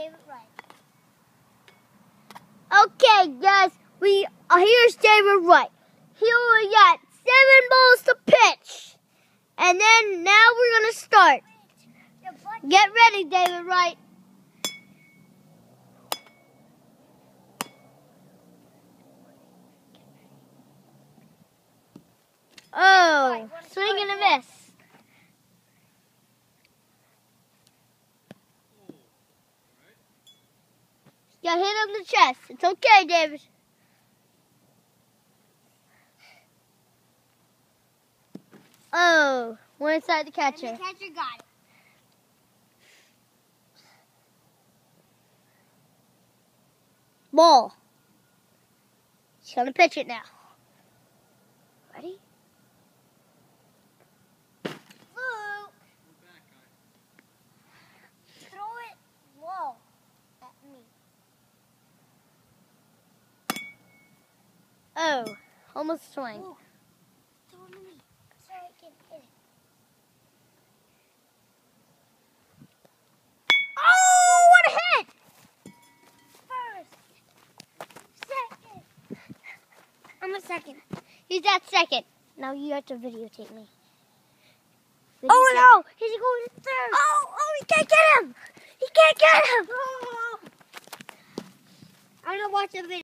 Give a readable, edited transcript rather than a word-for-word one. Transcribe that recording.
David Wright. Okay, guys, here's David Wright. Here we got 7 balls to pitch, and then now we're gonna start. Get ready, David Wright. Oh, swing and a miss. Got hit on the chest. It's okay, David. Oh, went inside the catcher. And the catcher got it. Ball. He's gonna pitch it now. Ready? Luke, throw it low at me. Oh, almost swing. Luke, throw it to me so I can hit it. Oh, what a hit! First, second. I'm a second. He's at second. Now you have to videotape me. Oh no! He's going to third. Oh, he can't get him! He can't get him! I'm gonna watch the video.